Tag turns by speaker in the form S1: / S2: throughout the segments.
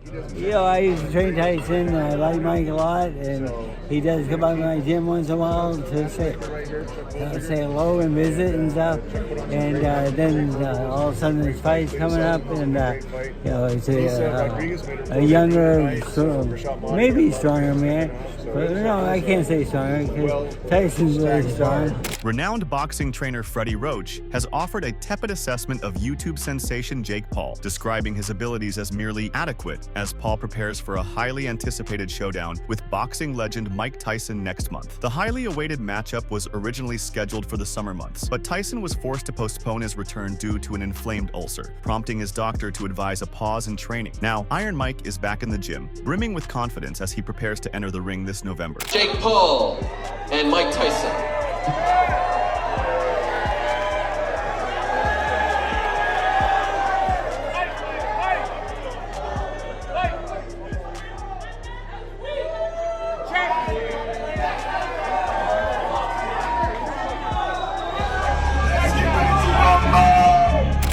S1: I used to train Tyson. I like Mike a lot, and he does come by my gym once in a while to say hello and visit and stuff. And then all of a sudden his fight's coming up, and it's a younger, maybe stronger man. But no, I can't say stronger because Tyson's really strong.
S2: Renowned boxing trainer Freddie Roach has offered a tepid assessment of YouTube sensation Jake Paul, describing his abilities as merely adequate as Paul prepares for a highly anticipated showdown with boxing legend Mike Tyson next month. The highly awaited matchup was originally scheduled for the summer months, but Tyson was forced to postpone his return due to an inflamed ulcer, prompting his doctor to advise a pause in training. Now, Iron Mike is back in the gym, brimming with confidence as he prepares to enter the ring this November.
S3: Jake Paul and Mike Tyson.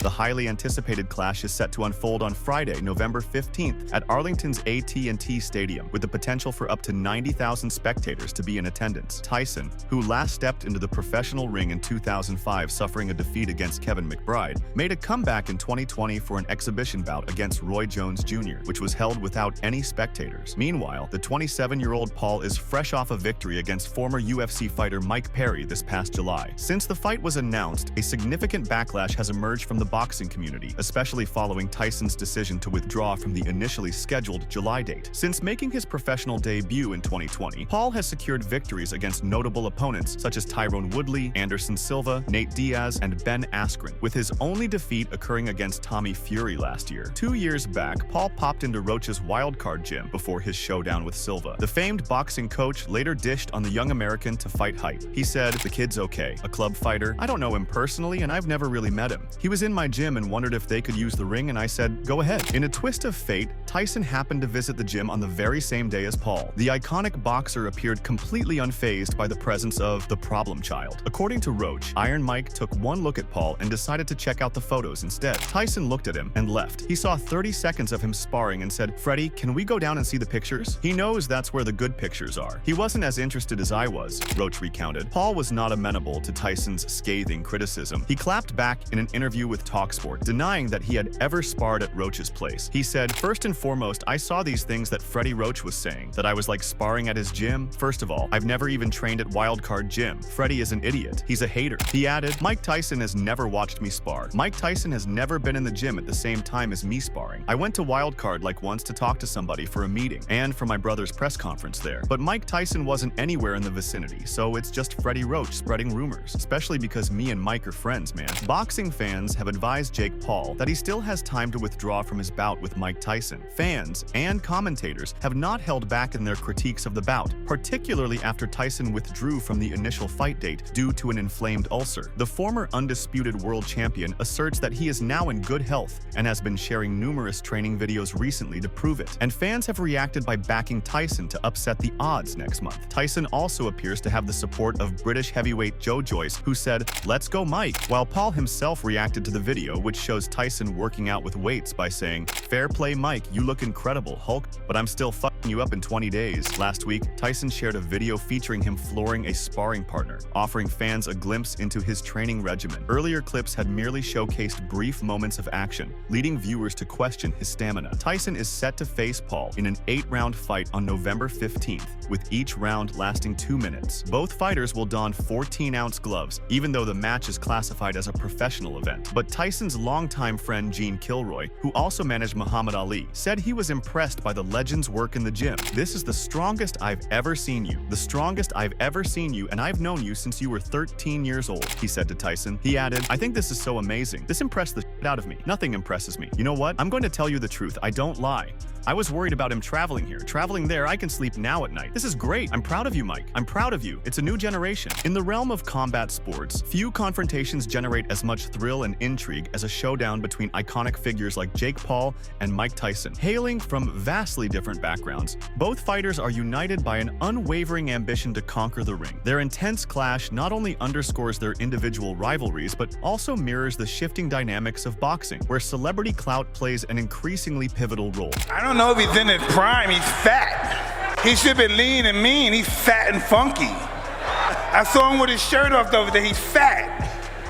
S2: The highly anticipated clash is set to unfold on Friday, November 15th at Arlington's AT&T Stadium, with the potential for up to 90,000 spectators to be in attendance. Tyson, who last stepped into the professional ring in 2005 suffering a defeat against Kevin McBride, made a comeback in 2020 for an exhibition bout against Roy Jones Jr., which was held without any spectators. Meanwhile, the 27-year-old Paul is fresh off a victory against former UFC fighter Mike Perry this past July. Since the fight was announced, a significant backlash has emerged from the boxing community, especially following Tyson's decision to withdraw from the initially scheduled July date. Since making his professional debut in 2020, Paul has secured victories against notable opponents such as Tyrone Woodley, Anderson Silva, Nate Diaz, and Ben Askren, with his only defeat occurring against Tommy Fury last year. 2 years back, Paul popped into Roach's wildcard gym before his showdown with Silva. The famed boxing coach later dished on the young American to fight hype. He said, "The kid's okay, a club fighter. I don't know him personally and I've never really met him. He was in my gym and wondered if they could use the ring, and I said, go ahead." In a twist of fate, Tyson happened to visit the gym on the very same day as Paul. The iconic boxer appeared completely unfazed by the presence of the problem child. According to Roach, Iron Mike took one look at Paul and decided to check out the photos instead. Tyson looked at him and left. He saw 30 seconds of him sparring and said, "Freddie, can we go down and see the pictures?" He knows that's where the good pictures are. He wasn't as interested as I was, Roach recounted. Paul was not amenable to Tyson's scathing criticism. He clapped back in an interview with TalkSport, denying that he had ever sparred at Roach's place. He said, "First and foremost, I saw these things that Freddie Roach was saying, that I was like sparring at his gym. First of all, I've never even trained at Wildcard Gym. Freddie is an idiot. He's a hater." He added, "Mike Tyson has never watched me spar. Mike Tyson has never been in the gym at the same time as me sparring. I went to Wildcard like once to talk to somebody for a meeting and for my brother's press conference there. But Mike Tyson wasn't anywhere in the vicinity, so it's just Freddie Roach spreading rumors, especially because me and Mike are friends, man." Boxing fans have advised Jake Paul that he still has time to withdraw from his bout with Mike Tyson. Fans and commentators have not held back in their critiques of the bout, particularly after Tyson withdrew from the initial fight date due to an inflamed ulcer. The former undisputed world champion asserts that he is now in good health and has been sharing numerous training videos recently to prove it. And fans have reacted by backing Tyson to upset the odds next month. Tyson also appears to have the support of British heavyweight Joe Joyce, who said, "Let's go Mike," while Paul himself reacted to the video, which shows Tyson working out with weights by saying, "Fair play Mike, you look incredible, Hulk, but I'm still fucking you up in 20 days. Last week, Tyson shared a video featuring him flooring a sparring partner, offering fans a glimpse into his training regimen. Earlier clips had merely showcased brief moments of action, leading viewers to question his stamina. Tyson is set to face Paul in an 8-round fight on November 15th, with each round lasting 2 minutes. Both fighters will don 14-ounce gloves, even though the match is classified as a professional event. But Tyson's longtime friend Gene Kilroy, who also managed Muhammad Ali, said he was impressed by the legend's work in the gym. "This is the strongest I've ever seen you. The strongest I've ever seen you, and I've known you since you were 13 years old," he said to Tyson. He added, "I think this is so amazing. This impressed the shit out of me. Nothing impresses me. You know what? I'm going to tell you the truth. I don't lie. I was worried about him traveling here. Traveling there, I can sleep now at night. This is great. I'm proud of you, Mike. I'm proud of you. It's a new generation." In the realm of combat sports, few confrontations generate as much thrill and intrigue as a showdown between iconic figures like Jake Paul and Mike Tyson. Hailing from vastly different backgrounds, both fighters are united by an unwavering ambition to conquer the ring. Their intense clash not only underscores their individual rivalries, but also mirrors the shifting dynamics of boxing, where celebrity clout plays an increasingly pivotal role.
S4: I don't know if he's in his prime. He's fat. He should be lean and mean. He's fat and funky. I saw him with his shirt off the other day. He's fat.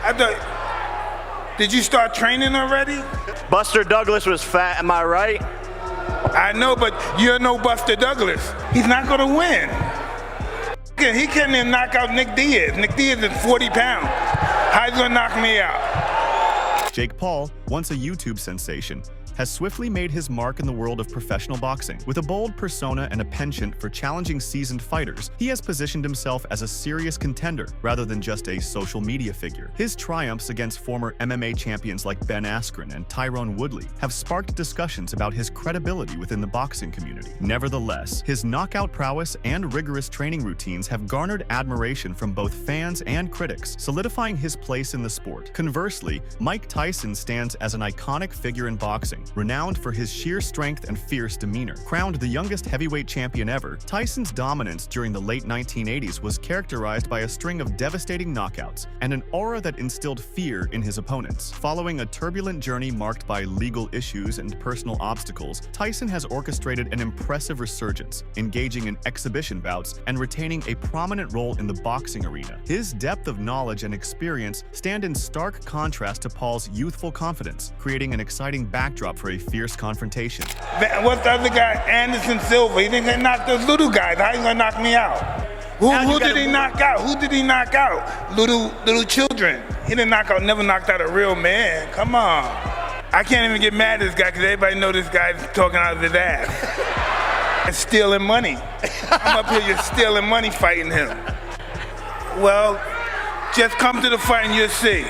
S4: I thought, did you start training already?
S5: Buster Douglas was fat, am I right?
S4: I know, but you're no Buster Douglas. He's not going to win. He can't even knock out Nick Diaz. Nick Diaz is 40 pounds. How's he going to knock me out?
S2: Jake Paul, once a YouTube sensation, has swiftly made his mark in the world of professional boxing. With a bold persona and a penchant for challenging seasoned fighters, he has positioned himself as a serious contender rather than just a social media figure. His triumphs against former MMA champions like Ben Askren and Tyrone Woodley have sparked discussions about his credibility within the boxing community. Nevertheless, his knockout prowess and rigorous training routines have garnered admiration from both fans and critics, solidifying his place in the sport. Conversely, Mike Tyson stands as an iconic figure in boxing, renowned for his sheer strength and fierce demeanor. Crowned the youngest heavyweight champion ever, Tyson's dominance during the late 1980s was characterized by a string of devastating knockouts and an aura that instilled fear in his opponents. Following a turbulent journey marked by legal issues and personal obstacles, Tyson has orchestrated an impressive resurgence, engaging in exhibition bouts and retaining a prominent role in the boxing arena. His depth of knowledge and experience stand in stark contrast to Paul's youthful confidence, creating an exciting backdrop for a fierce confrontation.
S4: What's the other guy? Anderson Silva. He didn't knock those little guys. How you gonna knock me out? Who did he knock out? Who did he knock out? Little children. He didn't knock out, never knocked out a real man. Come on. I can't even get mad at this guy because everybody know this guy's talking out of his ass. And stealing money. I'm up here just stealing money fighting him. Well, just come to the fight and you'll see.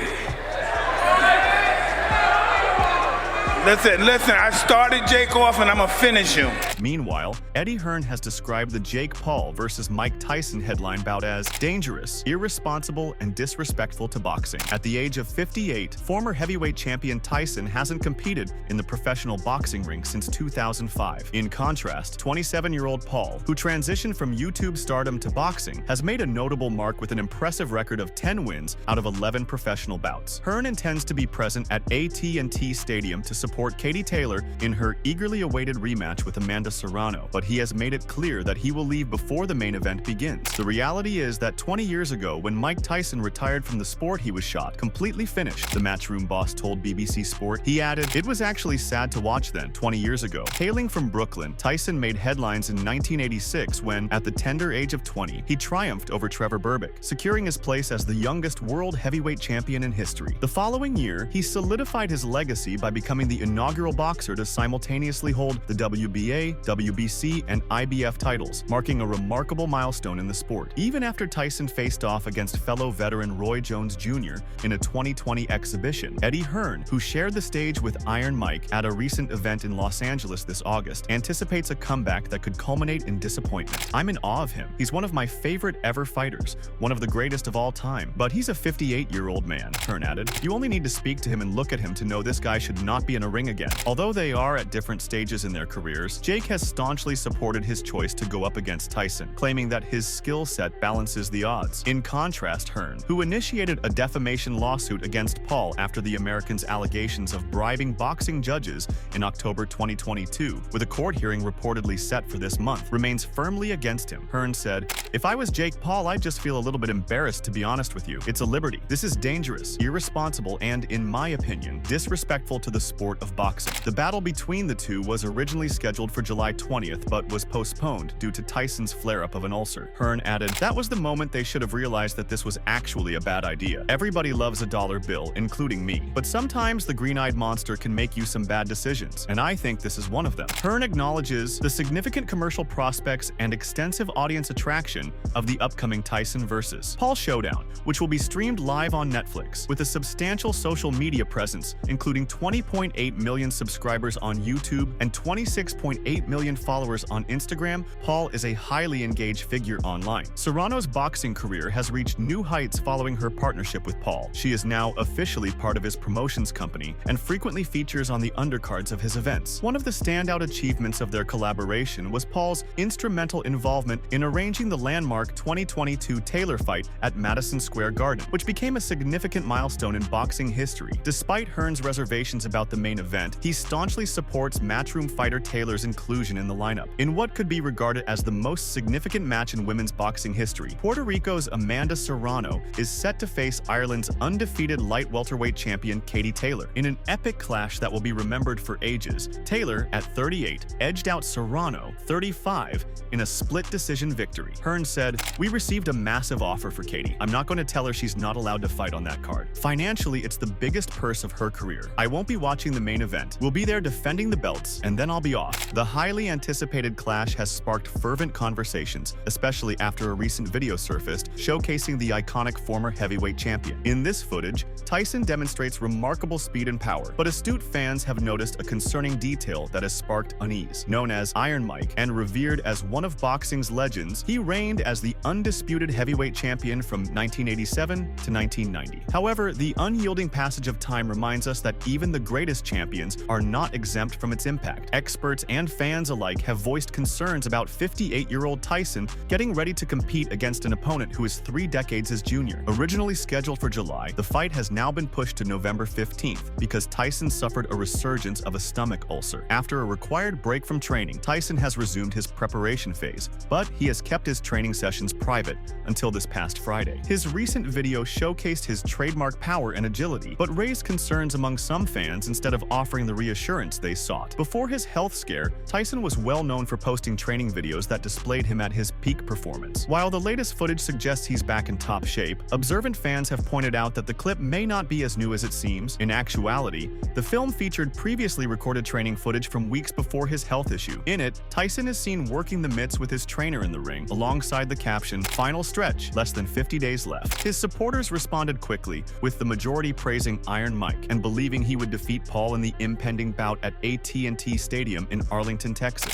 S4: Listen, I started Jake off and I'm gonna finish him.
S2: Meanwhile, Eddie Hearn has described the Jake Paul versus Mike Tyson headline bout as dangerous, irresponsible, and disrespectful to boxing. At the age of 58, former heavyweight champion Tyson hasn't competed in the professional boxing ring since 2005. In contrast, 27-year-old Paul, who transitioned from YouTube stardom to boxing, has made a notable mark with an impressive record of 10 wins out of 11 professional bouts. Hearn intends to be present at AT&T Stadium to support Katie Taylor in her eagerly awaited rematch with Amanda Serrano, but he has made it clear that he will leave before the main event begins. The reality is that 20 years ago, when Mike Tyson retired from the sport, he was shot, completely finished, the Matchroom boss told BBC Sport. He added, "It was actually sad to watch then, 20 years ago." Hailing from Brooklyn, Tyson made headlines in 1986 when, at the tender age of 20, he triumphed over Trevor Berbick, securing his place as the youngest world heavyweight champion in history. The following year, he solidified his legacy by becoming the inaugural boxer to simultaneously hold the WBA, WBC, and IBF titles, marking a remarkable milestone in the sport. Even after Tyson faced off against fellow veteran Roy Jones Jr. in a 2020 exhibition, Eddie Hearn, who shared the stage with Iron Mike at a recent event in Los Angeles this August, anticipates a comeback that could culminate in disappointment. "I'm in awe of him. He's one of my favorite ever fighters, one of the greatest of all time, but he's a 58-year-old man," Hearn added. "You only need to speak to him and look at him to know this guy should not be in a ring again." Although they are at different stages in their careers, Jake has staunchly supported his choice to go up against Tyson, claiming that his skill set balances the odds. In contrast, Hearn, who initiated a defamation lawsuit against Paul after the American's allegations of bribing boxing judges in October 2022, with a court hearing reportedly set for this month, remains firmly against him. Hearn said, "If I was Jake Paul, I'd just feel a little bit embarrassed, to be honest with you. It's a liberty. This is dangerous, irresponsible, and, in my opinion, disrespectful to the sport of boxing." The battle between the two was originally scheduled for July 20th, but was postponed due to Tyson's flare-up of an ulcer. Hearn added, "That was the moment they should have realized that this was actually a bad idea. Everybody loves a dollar bill, including me. But sometimes the green-eyed monster can make you some bad decisions, and I think this is one of them." Hearn acknowledges the significant commercial prospects and extensive audience attraction of the upcoming Tyson vs. Paul showdown, which will be streamed live on Netflix, with a substantial social media presence, including 20.8 6.8 million subscribers on YouTube and 26.8 million followers on Instagram, Paul is a highly engaged figure online. Serrano's boxing career has reached new heights following her partnership with Paul. She is now officially part of his promotions company and frequently features on the undercards of his events. One of the standout achievements of their collaboration was Paul's instrumental involvement in arranging the landmark 2022 Taylor fight at Madison Square Garden, which became a significant milestone in boxing history. Despite Hearn's reservations about the main event, he staunchly supports Matchroom fighter Taylor's inclusion in the lineup. In what could be regarded as the most significant match in women's boxing history, Puerto Rico's Amanda Serrano is set to face Ireland's undefeated light welterweight champion Katie Taylor. In an epic clash that will be remembered for ages, Taylor, at 38, edged out Serrano, 35, in a split decision victory. Hearn said, "We received a massive offer for Katie. I'm not going to tell her she's not allowed to fight on that card. Financially, it's the biggest purse of her career. I won't be watching the main event. We'll be there defending the belts, and then I'll be off." The highly anticipated clash has sparked fervent conversations, especially after a recent video surfaced showcasing the iconic former heavyweight champion. In this footage, Tyson demonstrates remarkable speed and power, but astute fans have noticed a concerning detail that has sparked unease. Known as Iron Mike and revered as one of boxing's legends, he reigned as the undisputed heavyweight champion from 1987 to 1990. However, the unyielding passage of time reminds us that even the greatest champions are not exempt from its impact. Experts and fans alike have voiced concerns about 58-year-old Tyson getting ready to compete against an opponent who is 3 decades his junior. Originally scheduled for July, the fight has now been pushed to November 15th because Tyson suffered a resurgence of a stomach ulcer. After a required break from training, Tyson has resumed his preparation phase, but he has kept his training sessions private until this past Friday. His recent video showcased his trademark power and agility, but raised concerns among some fans instead of offering the reassurance they sought. Before his health scare, Tyson was well known for posting training videos that displayed him at his peak performance. While the latest footage suggests he's back in top shape, observant fans have pointed out that the clip may not be as new as it seems. In actuality, the film featured previously recorded training footage from weeks before his health issue. In it, Tyson is seen working the mitts with his trainer in the ring, alongside the caption, "Final stretch, less than 50 days left." His supporters responded quickly, with the majority praising Iron Mike and believing he would defeat Paul in the impending bout at AT&T Stadium in Arlington, Texas.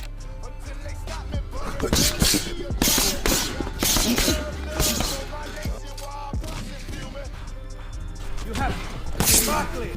S6: You have broccoli.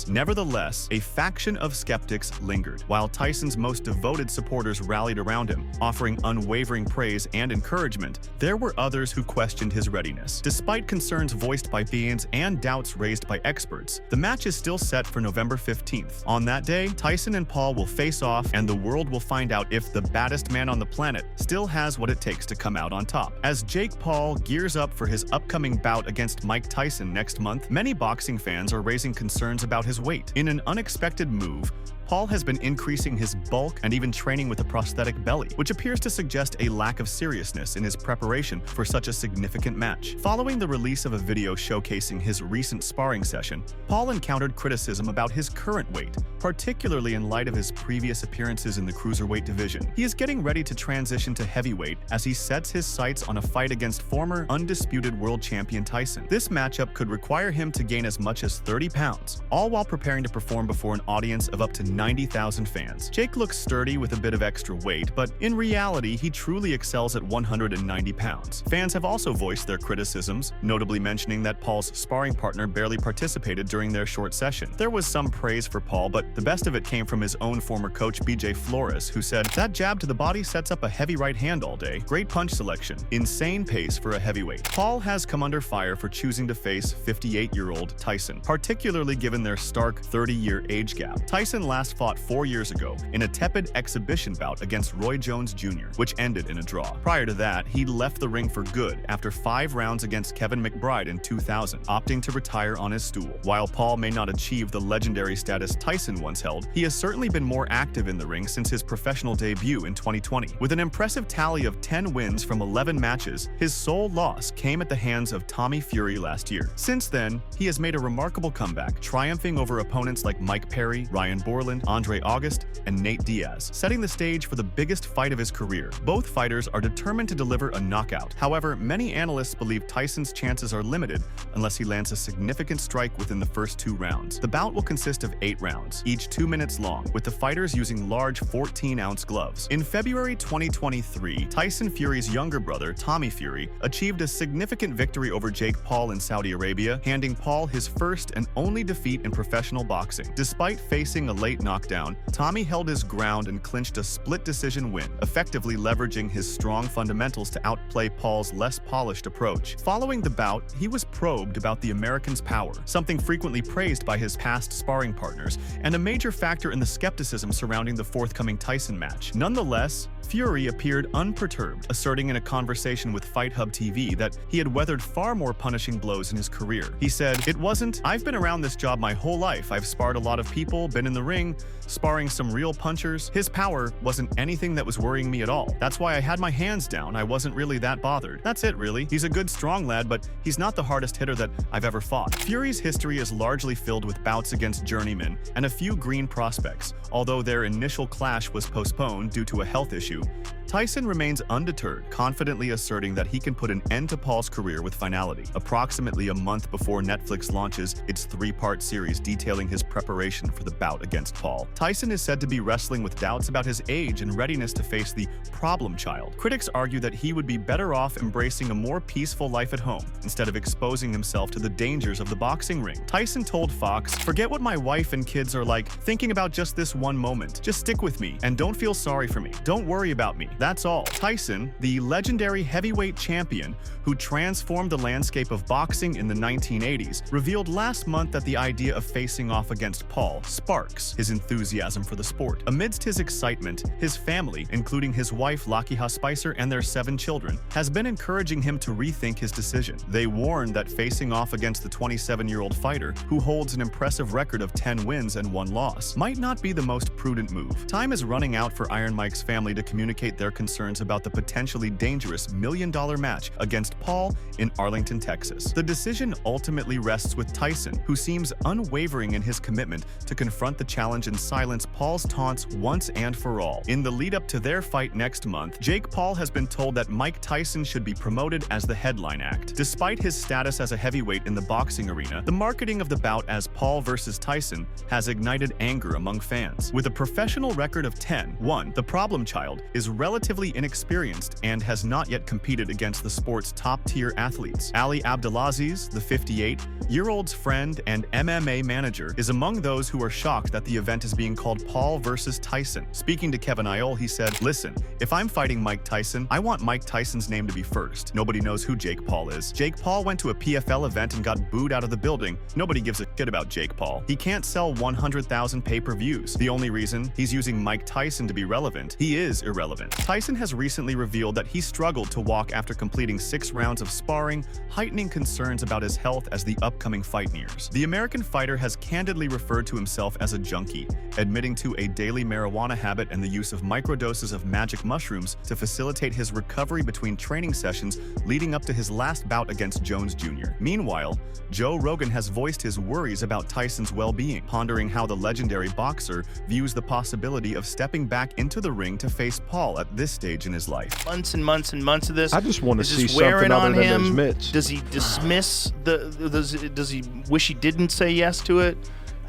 S2: Nevertheless, a faction of skeptics lingered. While Tyson's most devoted supporters rallied around him, offering unwavering praise and encouragement, there were others who questioned his readiness. Despite concerns voiced by fans and doubts raised by experts, the match is still set for November 15th. On that day, Tyson and Paul will face off, and the world will find out if the baddest man on the planet still has what it takes to come out on top. As Jake Paul gears up for his upcoming bout against Mike Tyson next month, many boxing fans are raising concerns about his weight. In an unexpected move, Paul has been increasing his bulk and even training with a prosthetic belly, which appears to suggest a lack of seriousness in his preparation for such a significant match. Following the release of a video showcasing his recent sparring session, Paul encountered criticism about his current weight, particularly in light of his previous appearances in the cruiserweight division. He is getting ready to transition to heavyweight as he sets his sights on a fight against former undisputed world champion Tyson. This matchup could require him to gain as much as 30 pounds, all while preparing to perform before an audience of up to 90,000 fans. Jake looks sturdy with a bit of extra weight, but in reality, he truly excels at 190 pounds. Fans have also voiced their criticisms, notably mentioning that Paul's sparring partner barely participated during their short session. There was some praise for Paul, but the best of it came from his own former coach, BJ Flores, who said, "That jab to the body sets up a heavy right hand all day. Great punch selection. Insane pace for a heavyweight." Paul has come under fire for choosing to face 58-year-old Tyson, particularly given their stark 30-year age gap. Tyson last fought 4 years ago in a tepid exhibition bout against Roy Jones Jr., which ended in a draw. Prior to that, he left the ring for good after 5 rounds against Kevin McBride in 2000, opting to retire on his stool. While Paul may not achieve the legendary status Tyson once held, he has certainly been more active in the ring since his professional debut in 2020. With an impressive tally of 10 wins from 11 matches, his sole loss came at the hands of Tommy Fury last year. Since then, he has made a remarkable comeback, triumphing over opponents like Mike Perry, Ryan Borland, Strickland, Andre August, and Nate Diaz, setting the stage for the biggest fight of his career. Both fighters are determined to deliver a knockout. However, many analysts believe Tyson's chances are limited unless he lands a significant strike within the first 2 rounds. The bout will consist of 8 rounds, each 2 minutes long, with the fighters using large 14-ounce gloves. In February 2023, Tyson Fury's younger brother, Tommy Fury, achieved a significant victory over Jake Paul in Saudi Arabia, handing Paul his first and only defeat in professional boxing. Despite facing a late knockdown, Tommy held his ground and clinched a split decision win, effectively leveraging his strong fundamentals to outplay Paul's less polished approach. Following the bout, he was probed about the American's power, something frequently praised by his past sparring partners, and a major factor in the skepticism surrounding the forthcoming Tyson match. Nonetheless, Fury appeared unperturbed, asserting in a conversation with Fight Hub TV that he had weathered far more punishing blows in his career. He said, "It wasn't, I've been around this job my whole life. I've sparred a lot of people, been in the ring, sparring some real punchers. His power wasn't anything that was worrying me at all. That's why I had my hands down. I wasn't really that bothered. That's it, really. He's a good, strong lad, but he's not the hardest hitter that I've ever fought." Fury's history is largely filled with bouts against journeymen and a few green prospects. Although their initial clash was postponed due to a health issue, Tyson remains undeterred, confidently asserting that he can put an end to Paul's career with finality. Approximately a month before Netflix launches its 3-part series detailing his preparation for the bout against Paul, Tyson is said to be wrestling with doubts about his age and readiness to face the problem child. Critics argue that he would be better off embracing a more peaceful life at home, instead of exposing himself to the dangers of the boxing ring. Tyson told Fox, "Forget what my wife and kids are like, thinking about just this one moment. Just stick with me, and don't feel sorry for me. Don't worry about me. That's all." Tyson, the legendary heavyweight champion who transformed the landscape of boxing in the 1980s, revealed last month that the idea of facing off against Paul sparks his enthusiasm for the sport. Amidst his excitement, his family, including his wife Lakiha Spicer and their 7 children, has been encouraging him to rethink his decision. They warned that facing off against the 27-year-old fighter, who holds an impressive record of 10 wins and 1 loss, might not be the most prudent move. Time is running out for Iron Mike's family to communicate their concerns about the potentially dangerous $1 million match against Paul in Arlington, Texas. The decision ultimately rests with Tyson, who seems unwavering in his commitment to confront the challenge and silence Paul's taunts once and for all. In the lead-up to their fight next month, Jake Paul has been told that Mike Tyson should be promoted as the headline act. Despite his status as a heavyweight in the boxing arena, the marketing of the bout as Paul versus Tyson has ignited anger among fans. With a professional record of 10-1, the problem child is relatively inexperienced and has not yet competed against the sport's top-tier athletes. Ali Abdelaziz, the 58-year-old's friend and MMA manager, is among those who are shocked that the event is being called Paul versus Tyson. Speaking to Kevin Iole, he said, "Listen, if I'm fighting Mike Tyson, I want Mike Tyson's name to be first. Nobody knows who Jake Paul is. Jake Paul went to a PFL event and got booed out of the building. Nobody gives a shit about Jake Paul. He can't sell 100,000 pay-per-views. The only reason he's using Mike Tyson to be relevant, he is irrelevant." Tyson has recently revealed that he struggled to walk after completing 6 rounds of sparring, heightening concerns about his health as the upcoming fight nears. The American fighter has candidly referred to himself as a junkie, admitting to a daily marijuana habit and the use of microdoses of magic mushrooms to facilitate his recovery between training sessions leading up to his last bout against Jones Jr. Meanwhile, Joe Rogan has voiced his worries about Tyson's well-being, pondering how the legendary boxer views the possibility of stepping back into the ring to face Paul at this stage in his life.
S7: Months and months and months of this.
S8: I just want to see
S7: wearing
S8: something
S7: on
S8: other than
S7: him.
S8: those mitts.
S7: Does he dismiss does he wish he didn't say yes to it?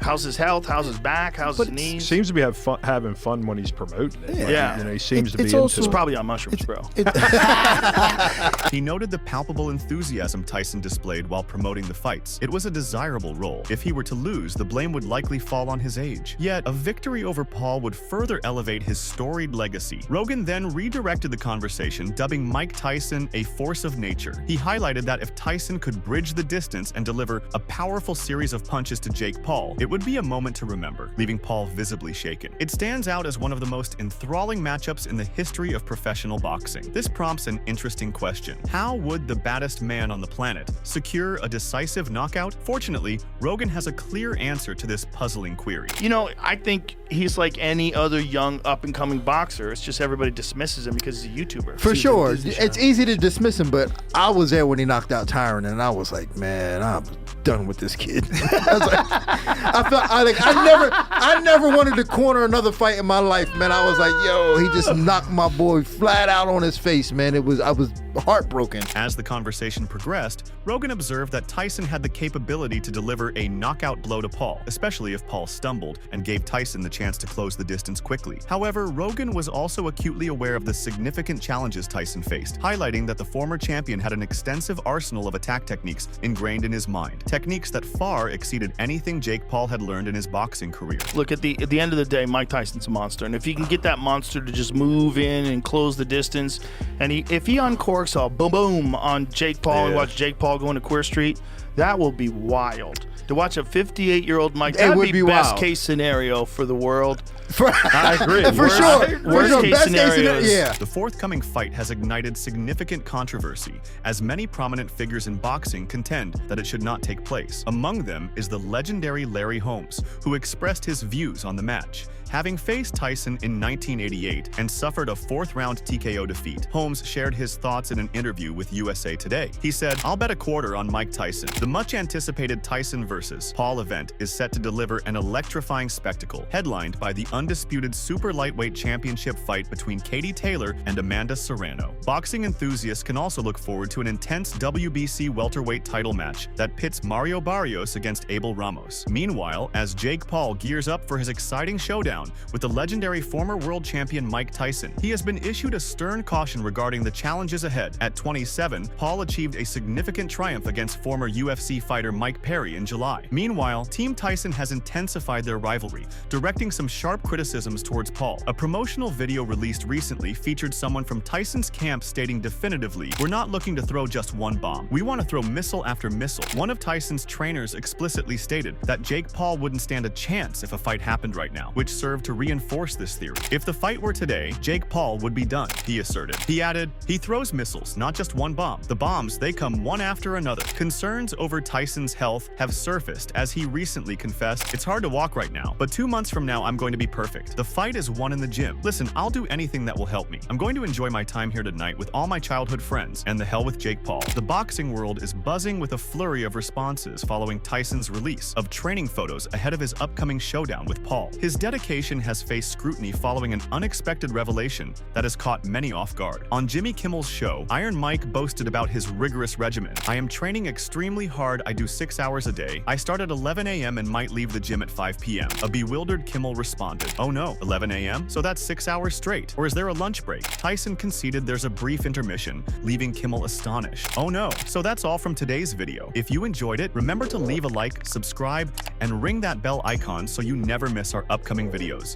S7: How's his health? How's his back? How's his knees?
S8: Seems to be having fun when he's promoting it.
S7: Yeah.
S8: You know, he seems to be
S7: It's
S8: into it.
S7: probably on mushrooms, bro.
S2: He noted the palpable enthusiasm Tyson displayed while promoting the fights. It was a desirable role. If he were to lose, the blame would likely fall on his age. Yet, a victory over Paul would further elevate his storied legacy. Rogan then redirected the conversation, dubbing Mike Tyson a force of nature. He highlighted that if Tyson could bridge the distance and deliver a powerful series of punches to Jake Paul, it would be a moment to remember, leaving Paul visibly shaken. It stands out as one of the most enthralling matchups in the history of professional boxing. This prompts an interesting question. How would the baddest man on the planet secure a decisive knockout? Fortunately, Rogan has a clear answer to this puzzling query.
S7: You know, I think he's like any other young up-and-coming boxer. It's just everybody dismisses him because he's a YouTuber.
S9: For sure. It's easy to dismiss him, but I was there when he knocked out Tyron, and I was like, man, done with this kid. I never wanted to corner another fight in my life, man. I was like, yo, he just knocked my boy flat out on his face, man. I was heartbroken.
S2: As the conversation progressed, Rogan observed that Tyson had the capability to deliver a knockout blow to Paul, especially if Paul stumbled and gave Tyson the chance to close the distance quickly. However, Rogan was also acutely aware of the significant challenges Tyson faced, highlighting that the former champion had an extensive arsenal of attack techniques ingrained in his mind, techniques that far exceeded anything Jake Paul had learned in his boxing career.
S7: Look, at the end of the day, Mike Tyson's a monster, and if he can get that monster to just move in and close the distance, and if he uncorks a boom boom on Jake Paul and watch Jake Paul go into Queer Street, that will be wild. To watch a 58-year-old Mike, that would be best wild. Case scenario for the world.
S8: I agree.
S9: For sure.
S7: Worst case scenario.
S9: Yeah.
S2: The forthcoming fight has ignited significant controversy, as many prominent figures in boxing contend that it should not take place. Among them is the legendary Larry Holmes, who expressed his views on the match. Having faced Tyson in 1988 and suffered a fourth-round TKO defeat, Holmes shared his thoughts in an interview with USA Today. He said, "I'll bet a quarter on Mike Tyson. The much-anticipated Tyson versus Paul event is set to deliver an electrifying spectacle, headlined by the undisputed super lightweight championship fight between Katie Taylor and Amanda Serrano. Boxing enthusiasts can also look forward to an intense WBC welterweight title match that pits Mario Barrios against Abel Ramos. Meanwhile, as Jake Paul gears up for his exciting showdown with the legendary former world champion Mike Tyson, he has been issued a stern caution regarding the challenges ahead. At 27, Paul achieved a significant triumph against former UFC fighter Mike Perry in July. Meanwhile, Team Tyson has intensified their rivalry, directing some sharp criticisms towards Paul. A promotional video released recently featured someone from Tyson's camp stating definitively, "We're not looking to throw just one bomb. We want to throw missile after missile." One of Tyson's trainers explicitly stated that Jake Paul wouldn't stand a chance if a fight happened right now, which served to reinforce this theory. "If the fight were today, Jake Paul would be done," he asserted. He added, "He throws missiles, not just one bomb. The bombs, they come one after another." Concerns over Tyson's health have surfaced as he recently confessed, "It's hard to walk right now, but 2 months from now I'm going to be perfect. The fight is won in the gym. Listen, I'll do anything that will help me. I'm going to enjoy my time here tonight with all my childhood friends, and the hell with Jake Paul." The boxing world is buzzing with a flurry of responses following Tyson's release of training photos ahead of his upcoming showdown with Paul. His dedication has faced scrutiny following an unexpected revelation that has caught many off guard. On Jimmy Kimmel's show, Iron Mike boasted about his rigorous regimen. "I am training extremely hard. I do 6 hours a day. I start at 11 a.m. and might leave the gym at 5 p.m. A bewildered Kimmel responded, "Oh no, 11 a.m.? So that's 6 hours straight. Or is there a lunch break?" Tyson conceded there's a brief intermission, leaving Kimmel astonished. "Oh no." So that's all from today's video. If you enjoyed it, remember to leave a like, subscribe, and ring that bell icon so you never miss our upcoming videos.